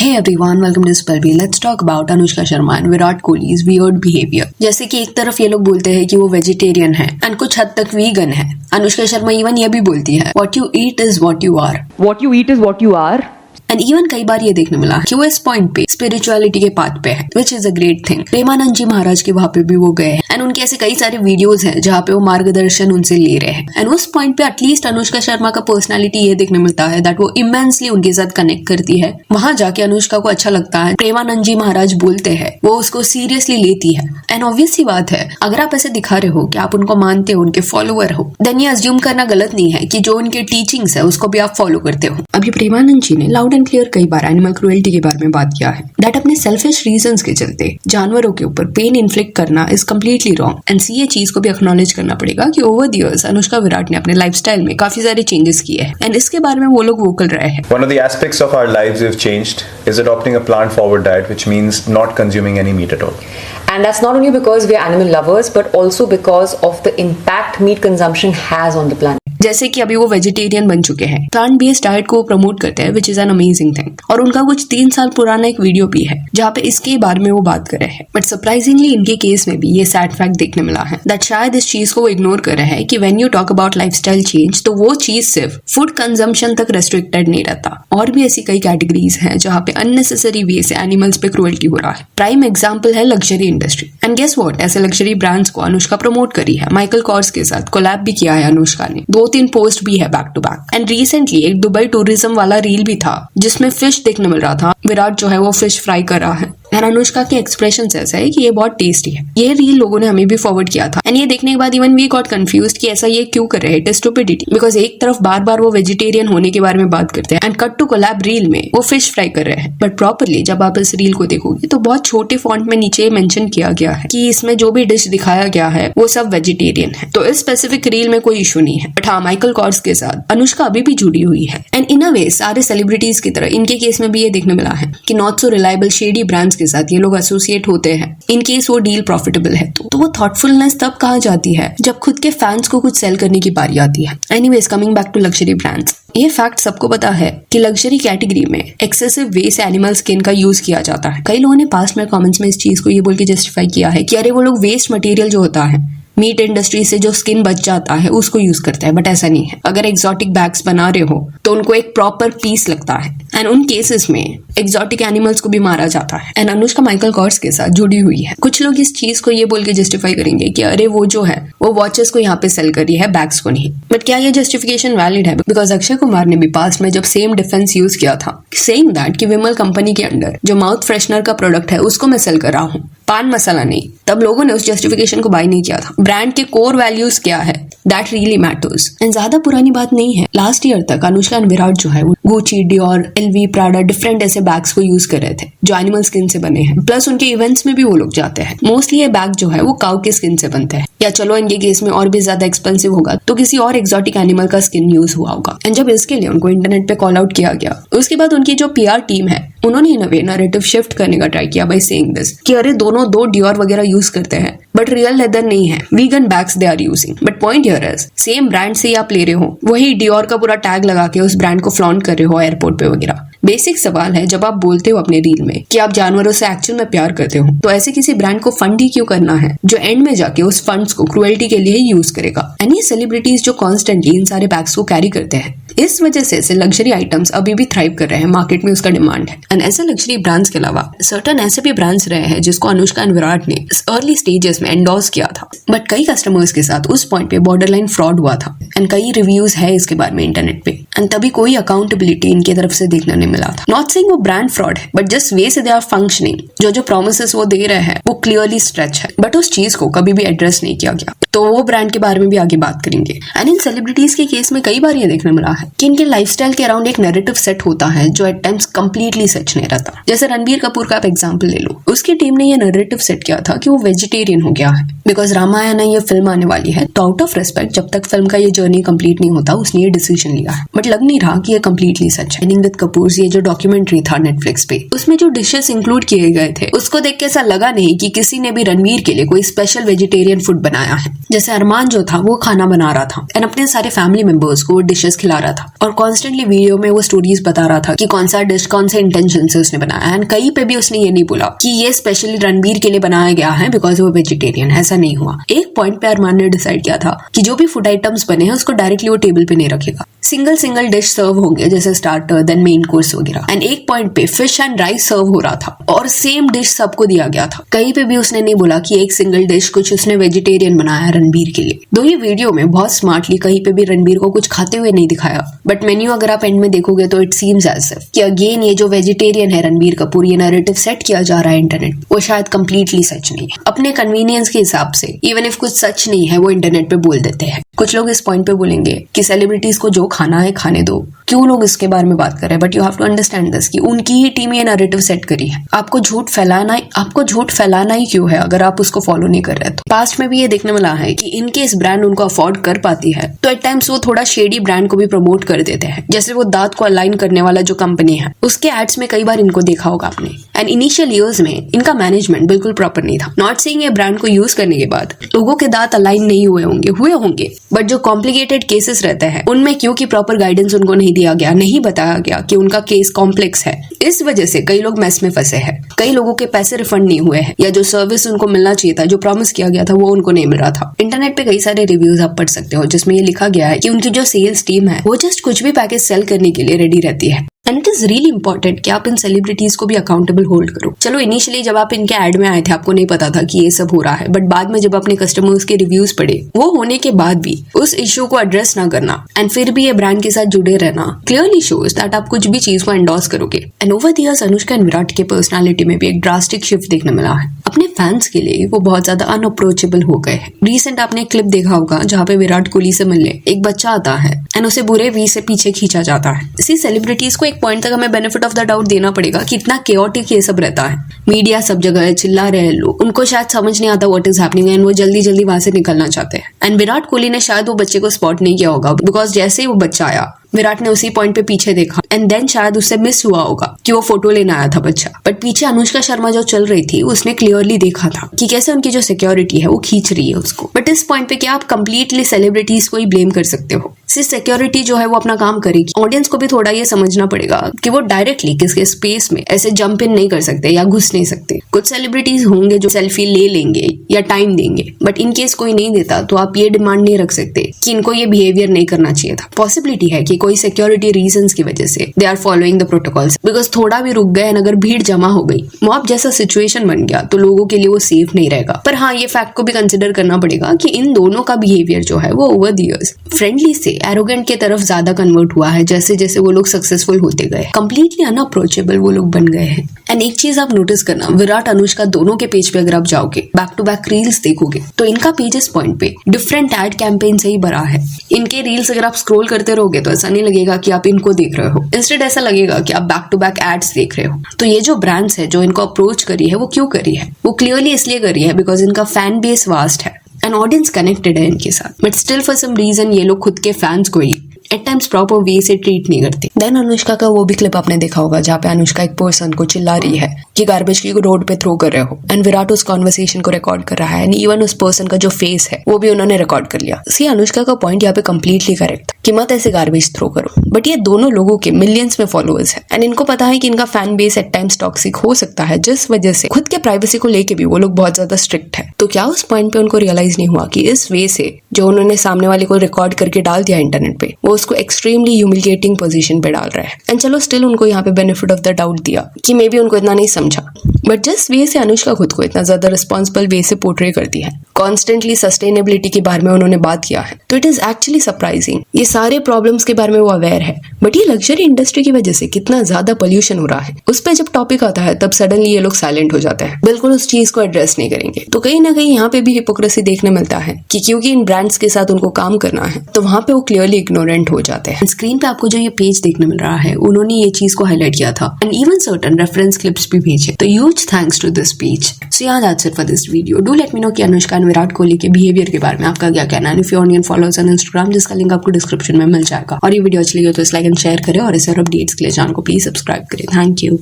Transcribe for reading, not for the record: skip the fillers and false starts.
Hey everyone, welcome to Spelby. Let's talk about Anushka Sharma and Virat Kohli's weird behavior. जैसे कि एक तरफ ये लोग बोलते हैं कि वो वेजिटेरियन है एंड कुछ हद तक वीगन है. अनुष्का शर्मा इवन ये भी बोलती है what you eat is what you are. What you eat is what you are. And even कई बार ये देखने मिला कि वो इस पॉइंट पे स्पिरिचुअलिटी के पाथ पे है, which is a great thing. Premanand ji Maharaj के वहां पे भी वो गए हैं एंड उनके ऐसे कई सारे वीडियोस हैं जहाँ पे वो मार्गदर्शन उनसे ले रहे हैं. एंड उस पॉइंट पे एटलीस्ट अनुष्का शर्मा का पर्सनालिटी ये देखने मिलता है दैट वो इमेंसली उनके साथ कनेक्ट करती है. वहां जाके अनुष्का को अच्छा लगता है. प्रेमानंद जी महाराज बोलते हैं, वो उसको सीरियसली लेती है. एंड ऑब्वियस सी बात है, अगर आप ऐसे दिखा रहे हो कि आप उनको मानते हो, उनके फॉलोअर हो, देन ये अज्यूम करना गलत नहीं है कि जो उनके टीचिंग्स है उसको भी आप फॉलो करते हो. अभी प्रेमानंद जी ने लाउड एंड क्लियर कई बार एनिमल क्रुएल्टी के बारे में बात किया है दैट अपने सेल्फिश रीजंस के चलते जानवरों के ऊपर पेन इन्फ्लिक्ट करना इज कम्प्लीटली रॉन्ग. एंड ये चीज को भी एक्नॉलेज करना पड़ेगा कि over the years Anushka Virat ने अपने लाइफस्टाइल में काफी सारे चेंजेस किए हैं एंड इसके बारे में वो लोग वोकल रहे हैं. One of the aspects of our lives we've changed is adopting a plant forward diet, which means not consuming any meat at all. And that's not only because we are animal lovers, but also because of the impact meat consumption has on the planet. जैसे कि अभी वो vegetarian बन चुके हैं, plant based diet को promote करते हैं, which is an amazing thing. और उनका कुछ 3 साल पुराना एक वीडियो भी है जहाँ पे इसके बारे में वो बात कर रहे हैं. बट सरप्राइजिंगली इनके केस में भी ये सैड फैक्ट देखने मिला है दैट शायद इस चीज को वो इग्नोर कर रहे हैं कि when you talk about lifestyle change तो वो चीज सिर्फ फूड कंजम्पशन तक रेस्ट्रिक्टेड नहीं रहता. और भी ऐसी कई कैटेगरीज हैं जहाँ पे अननेसेसरी वे से एनिमल्स पे क्रुएल्टी हो रहा है. प्राइम एग्जाम्पल है luxury industry. And guess what, ऐसे लग्जरी ब्रांड्स को अनुष्का प्रमोट करी है. माइकल कॉर्स के साथ कोलैब भी किया है अनुष्का ने. 2-3 पोस्ट भी है back to back. And recently एक दुबई टूरिज्म वाला रील भी था जिसमें फिश देखने मिल रहा था. विराट जो है वो फिश फ्राई कर रहा है एंड अनुष्का के एक्सप्रेशन ऐसा है कि ये बहुत टेस्टी है. ये रील लोगों ने हमें भी फॉरवर्ड किया था एंड ये देखने के बाद इवन वी गॉट कंफ्यूज्ड कि ऐसा ये क्यों कर रहे हैं. इट इज स्टुपिडिटी बिकॉज एक तरफ बार बार वो वेजिटेरियन होने के बारे में बात करते हैं and cut to collab reel में वो फिश फ्राई कर रहे हैं. बट प्रॉपरली जब आप इस रील को देखोगे तो बहुत छोटे फॉन्ट में नीचे मेंशन किया गया है कि इसमें जो भी डिश दिखाया गया है वो सब वेजिटेरियन है. तो इस स्पेसिफिक रील में कोई इशू नहीं है. बट हाँ, माइकल कॉर्स के साथ अनुष्का अभी भी जुड़ी हुई है. एंड इन अ वे सारे सेलिब्रिटीज की तरह इनके केस में भी ये देखने मिला है कि not so reliable shady brands के साथ ये लोग एसोसिएट होते हैं इन केस वो डील प्रॉफिटेबल है. तो वो थॉटफुलनेस तब कहाँ जाती है जब खुद के फैंस को कुछ सेल करने की बारी आती है. Anyways, coming back to luxury brands, ये फैक्ट सबको पता है कि लग्जरी कैटेगरी में एक्सेसिव वे से एनिमल स्किन का यूज किया जाता है. कई लोगों ने पास्ट में कमेंट्स में इस चीज को ये बोल के जस्टिफाई किया है कि अरे वो लोग वेस्ट मटेरियल जो होता है मीट इंडस्ट्री से जो स्किन बच जाता है उसको यूज करता है. बट ऐसा नहीं है. अगर एक्सोटिक बैग्स बना रहे हो तो उनको एक प्रॉपर पीस लगता है एंड उन केसेस में एक्सोटिक एनिमल्स को भी मारा जाता है. एंड अनुष्का माइकल कॉर्स के साथ जुड़ी हुई है. कुछ लोग इस चीज को ये बोल के जस्टिफाई करेंगे कि अरे वो जो है वो वॉचेस को यहाँ पे सेल कर रही है, बैग्स को नहीं. बट क्या ये जस्टिफिकेशन वैलिड है? बिकॉज अक्षय कुमार ने भी पास्ट में जब सेम डिफेंस यूज किया था सेइंग दैट कि विमल कंपनी के अंडर जो माउथ फ्रेशनर का प्रोडक्ट है उसको मैं सेल कर रहा हूँ, पान मसाला नहीं, तब लोगों ने उस जस्टिफिकेशन को बाय नहीं किया था. ब्रांड के कोर वैल्यूज क्या है दैट रियली मैटर्स. एंड ज्यादा पुरानी बात नहीं है, लास्ट ईयर तक अनुष्का एंड विराट जो है वो Gucci, Dior, LV, Prada different ऐसे बैग्स को यूज कर रहे थे जो एनिमल स्किन से बने हैं. प्लस उनके इवेंट्स में भी वो लोग जाते हैं. मोस्टली ये बैग जो है वो काउ के स्किन से बनते हैं, या चलो इनके केस में और भी ज्यादा एक्सपेंसिव होगा तो किसी और एक्सोटिक एनिमल का स्किन यूज हुआ होगा. एंड जब इसके लिए उनको इंटरनेट पे कॉल आउट किया गया उसके बाद उनकी जो पीआर टीम है उन्होंने इन अ वे नैरेटिव शिफ्ट करने का ट्राई किया बाय सेइंग दिस कि अरे दोनों 2 डियोर वगैरह यूज करते हैं बट रियल लेदर नहीं है, vegan bags they are using. But point here is same brand से आप ले रहे हो, वही डियोर का पूरा टैग लगा के उस ब्रांड को फ्लॉन्ट कर रहे हो एयरपोर्ट पे वगैरह. बेसिक सवाल है, जब आप बोलते हो अपने रील में कि आप जानवरों से एक्चुअल में प्यार करते हो तो ऐसे किसी ब्रांड को फंड ही क्यों करना है जो एंड में जाके उस फंड्स को क्रुएल्टी के लिए यूज करेगा. एंड ये सेलिब्रिटीज जो कॉन्स्टेंटली इन सारे बैग्स को कैरी करते हैं, इस वजह से ऐसे लग्जरी आइटम्स अभी भी थ्राइव कर रहे हैं. मार्केट में उसका डिमांड है. एंड ऐसे लग्जरी ब्रांड्स के अलावा सर्टन ऐसे भी ब्रांड्स रहे हैं जिसको अनुष्का एंड विराट ने अर्ली स्टेजेस में एंडोर्स किया था बट कई कस्टमर्स के साथ उस पॉइंट पे बॉर्डरलाइन फ्रॉड हुआ था. एंड कई रिव्यूज है इसके बारे में इंटरनेट पे एंड तभी कोई अकाउंटेबिलिटी इनकी तरफ से देखने नहीं मिला था. नॉट सेइंग वो ब्रांड फ्रॉड है बट जस्ट वे से दे आर फंक्शनिंग. जो प्रोमिसेस वो दे रहे हैं वो क्लियरली स्ट्रेच है बट उस चीज को कभी भी एड्रेस नहीं किया गया. तो वो ब्रांड के बारे में भी आगे बात करेंगे. एंड इन सेलिब्रिटीज के केस में कई बार ये देखने मिला है कि इनके लाइफस्टाइल के अराउंड एक नैरेटिव सेट होता है जो एट टाइम्स कंप्लीटली सच नहीं रहता. जैसे रणबीर कपूर का आप एग्जांपल ले लो, उसकी टीम ने ये नैरेटिव सेट किया था कि वो वेजिटेरियन हो गया है बिकॉज रामायण ये फिल्म आने वाली है. तो आउट ऑफ रिस्पेक्ट जब तक फिल्म का ये जर्नी कंप्लीट नहीं होता उसने ये डिसीजन लिया है. बट लग नहीं रहा कि ये कंप्लीटली सच है. विद कपूर ये जो डॉक्यूमेंट्री था नेटफ्लिक्स पे, उसमें जो डिशेस इंक्लूड किए गए थे उसको देख के ऐसा लगा नहीं कि किसी ने भी रणवीर के लिए कोई स्पेशल वेजिटेरियन फूड बनाया है। जैसे अरमान जो था वो खाना बना रहा था एंड अपने सारे फैमिली मेंबर्स को वो डिशेस खिला रहा था और कॉन्स्टेंटली वीडियो में वो स्टोरीज बता रहा था कि कौन सा डिश कौन से इंटेंशन से उसने बनाया। एंड कहीं पे भी उसने ये नहीं बोला कि ये स्पेशली रणवीर के लिए बनाया गया है बिकॉज वो वेजिटेरियन, ऐसा नहीं हुआ। एक पॉइंट पे अरमान ने डिसाइड किया था कि जो भी फूड आइटम्स बने हैं उसको डायरेक्टली वो टेबल पे नहीं रखेगा, सिंगल डिश सर्व होंगे जैसे स्टार्टर देन मेन कोर्स वगैरह। एंड एक पॉइंट पे फिश एंड राइस सर्व हो रहा था और सेम डिश सबको दिया गया था। कहीं पे भी उसने नहीं बोला कि एक सिंगल डिश कुछ उसने वेजिटेरियन बनाया रणवीर के लिए। दो ही वीडियो में बहुत स्मार्टली कहीं पे भी रणवीर को कुछ खाते हुए नहीं दिखाया, बट मेन्यू अगर आप एंड में देखोगे तो इट सीम्स एज इफ कि अगेन ये जो वेजिटेरियन है रणवीर कपूर, ये नैरेटिव सेट किया जा रहा है इंटरनेट, वो शायद कंप्लीटली सच नहीं है। अपने कन्वीनियंस के हिसाब से इवन इफ कुछ सच नहीं है वो इंटरनेट पे बोल देते हैं। कुछ लोग इस पॉइंट पे बोलेंगे कि सेलिब्रिटीज को जो खाना है खाने दो, क्यों लोग इसके बारे में बात कर रहे हैं, but you have to understand this कि उनकी ही टीम ये नैरेटिव सेट करी है। आपको झूठ फैलाना ही क्यों है अगर आप उसको फॉलो नहीं कर रहे तो। पास्ट में भी ये देखने मिला है कि इनकेस ब्रांड उनको अफोर्ड कर पाती है तो एट टाइम्स वो थोड़ा शेडी ब्रांड को भी प्रमोट कर देते हैं। जैसे वो दांत को अलाइन करने वाला जो कंपनी है उसके एड्स में कई बार इनको देखा होगा आपने। एंड इनिशियल ईयर्स में इनका मैनेजमेंट बिल्कुल प्रॉपर नहीं था। नॉट सेइंग ये ब्रांड को यूज करने के बाद लोगों के दांत अलाइन नहीं हुए होंगे, बट जो कॉम्प्लिकेटेड केसेस रहते हैं उनमें क्योंकि प्रॉपर गाइडेंस उनको नहीं दिया गया, नहीं बताया गया कि उनका केस कॉम्प्लेक्स है, इस वजह से कई लोग मेस में फंसे हैं। कई लोगों के पैसे रिफंड नहीं हुए हैं या जो सर्विस उनको मिलना चाहिए था, जो प्रॉमिस किया गया था, वो उनको नहीं मिल रहा था। इंटरनेट पे कई सारे रिव्यूज आप पढ़ सकते हो जिसमें ये लिखा गया है कि उनकी जो सेल्स टीम है वो जस्ट कुछ भी पैकेज सेल करने के लिए रेडी रहती है। And it is really important कि आप इन सेलिब्रिटीज को भी अकाउंटेबल होल्ड करो। चलो इनिशियली जब आप इनके एड में आए थे आपको नहीं पता था कि ये सब हो रहा है, बट बाद में जब अपने कस्टमर्स के रिव्यूज पढ़े, वो होने के बाद भी उस इश्यू को एड्रेस ना करना एंड फिर भी ये ब्रांड के साथ जुड़े रहना क्लियरली शोज दैट आप कुछ भी चीज को एंडोर्स करोगे। And over the years Anushka and Virat के पर्सनालिटी में भी एक ड्रास्टिक शिफ्ट देखने मिला है। अपने फैंस के लिए वो बहुत ज्यादा अनअप्रोचेबल हो गए हैं। रिसेंट आपने क्लिप देखा होगा जहाँ पे विराट कोहली से मिलने एक बच्चा आता है एंड उसे बुरे वे से पीछे खींचा जाता है। इसी सेलिब्रिटीज को एक पॉइंट तक हमें बेनिफिट ऑफ द डाउट देना पड़ेगा कि इतना केओटिक ये सब रहता है। मीडिया सब जगह है, चिल्ला रहे हैं लोग, उनको शायद समझ नहीं आता व्हाट इज हैपनिंग एंड वो जल्दी वहां से निकलना चाहते हैं। एंड विराट कोहली ने शायद वो बच्चे को स्पॉट नहीं किया होगा बिकॉज जैसे ही वो बच्चा आया विराट ने उसी पॉइंट पे पीछे देखा एंड देन शायद उससे मिस हुआ होगा कि वो फोटो लेने आया था बच्चा, बट पीछे अनुष्का शर्मा जो चल रही थी उसने क्लियरली देखा था कि कैसे उनकी जो सिक्योरिटी है वो खींच रही है उसको। बट इस पॉइंट पे क्या आप कंप्लीटली सेलिब्रिटीज को ही ब्लेम कर सकते हो? सिर्फ सिक्योरिटी जो है वो अपना काम करेगी। ऑडियंस को भी थोड़ा ये समझना पड़ेगा कि वो डायरेक्टली किसके स्पेस में ऐसे जंप इन नहीं कर सकते या घुस नहीं सकते। कुछ सेलिब्रिटीज होंगे जो सेल्फी ले लेंगे या टाइम देंगे, बट इन केस कोई नहीं देता तो आप ये डिमांड नहीं रख सकते कि इनको ये बिहेवियर नहीं करना चाहिए था। पॉसिबिलिटी है कि कोई सिक्योरिटी रीजंस की वजह से they are following the protocols, because थोड़ा भी रुक गए अगर भीड़ जमा हो गई, मॉब जैसा सिचुएशन बन गया तो लोगों के लिए वो सेफ नहीं रहेगा। पर हाँ, ये फैक्ट को भी कंसिडर करना पड़ेगा कि इन दोनों का बिहेवियर जो है वो ओवर द इयर्स फ्रेंडली से एरोगेंट के तरफ ज्यादा कन्वर्ट हुआ है जैसे जैसे वो लोग सक्सेसफुल होते गए। कंप्लीटली अनअप्रोचेबल वो लोग बन गए हैं। एंड एक चीज आप नोटिस करना, विराट अनुष्का दोनों के पेज पे अगर आप जाओगे बैक टू बैक रील्स देखोगे तो इनका पेज इस पॉइंट पे डिफरेंट एड कैंपेन से ही भरा है। इनके रील्स अगर आप स्क्रॉल करते रहोगे तो ऐसा नहीं लगेगा कि आप इनको देख रहे हो, इंस्टेड ऐसा लगेगा कि आप बैक टू बैक एड्स देख रहे हो। तो ये जो ब्रांड्स है जो इनको अप्रोच करी है वो क्यों करी है? वो क्लियरली इसलिए करी है बिकॉज इनका फैन बेस वास्ट है एंड ऑडियंस कनेक्टेड है इनके साथ, but still for some reason ये लोग खुद के फैंस को ही एट टाइम्स प्रॉपर वे से ट्रीट नहीं करते। देन अनुष्का का वो भी क्लिप आपने देखा होगा जहाँ पे अनुष्का एक पर्सन को चिल्ला रही है कि गार्बेज की रोड पे थ्रो कर रहे हो एंड विराट उस कॉन्वर्सेशन को रिकॉर्ड कर रहा है एंड इवन उस पर्सन का जो फेस है वो भी उन्होंने रिकॉर्ड कर लिया। सी, अनुष्का का पॉइंट यहाँ पे कंप्लीटली करेक्ट कि मत ऐसे गार्बेज थ्रो करो, बट ये दोनों लोगों के मिलियंस में फॉलोअर्स है एंड इनको पता है कि इनका fan base at times toxic हो सकता है, जिस वजह से खुद के प्राइवेसी को लेके भी वो लोग बहुत ज्यादा स्ट्रिक्ट है। तो क्या उस पॉइंट पे उनको रियलाइज नहीं हुआ कि इस वे से जो उन्होंने सामने वाले को रिकॉर्ड करके डाल दिया इंटरनेट पे, वो उसको एक्सट्रीमली ह्यूमिलिएटिंग पोजीशन पे डाल रहा है। एंड चलो स्टिल उनको यहाँ पे बेनिफिट ऑफ द डाउट दिया कि मे बी उनको इतना नहीं समझा, बट जिस वे से अनुष्का खुद को इतना ज्यादा रिस्पॉन्सिबल वे से पोर्ट्रे करती है, कॉन्स्टेंटली सस्टेनेबिलिटी के बारे में उन्होंने बात किया है, तो इट इज एक्चुअली सरप्राइजिंग। ये सारे प्रॉब्लम्स के बारे में वो अवेयर है, बट ये लग्जरी इंडस्ट्री की वजह से कितना ज्यादा पोल्यूशन हो रहा है उस पर जब टॉपिक आता है तब सडनली ये लोग साइलेंट हो जाते हैं, बिल्कुल उस चीज को एड्रेस नहीं करेंगे। तो कहीं ना कहीं यहाँ पे भी हिपोक्रेसी देखने मिलता है कि क्योंकि इन ब्रांड्स के साथ उनको काम करना है तो वहां पे वो क्लियरली इग्नोरेंट हो जाते हैं। स्क्रीन पे आपको जो ये पेज देखने मिल रहा है उन्होंने ये चीज को हाईलाइट किया था and even certain reference clips भी भेजे। तो you huge thanks to this speech. So yeah, that's it for this video. Do let me know कि अनुष्का और विराट कोहली के बिहेवियर के बारे में आपका क्या कहना है. If you want to follow us on Instagram, जिसका लिंक आपको डिस्क्रिप्शन में मिल जाएगा. और ये वीडियो अच्छी लगी हो तो इस लाइक एंड शेयर करें और इस और अपडेट्स के लिए चैनल को प्लीज सब्सक्राइब करें. Thank you.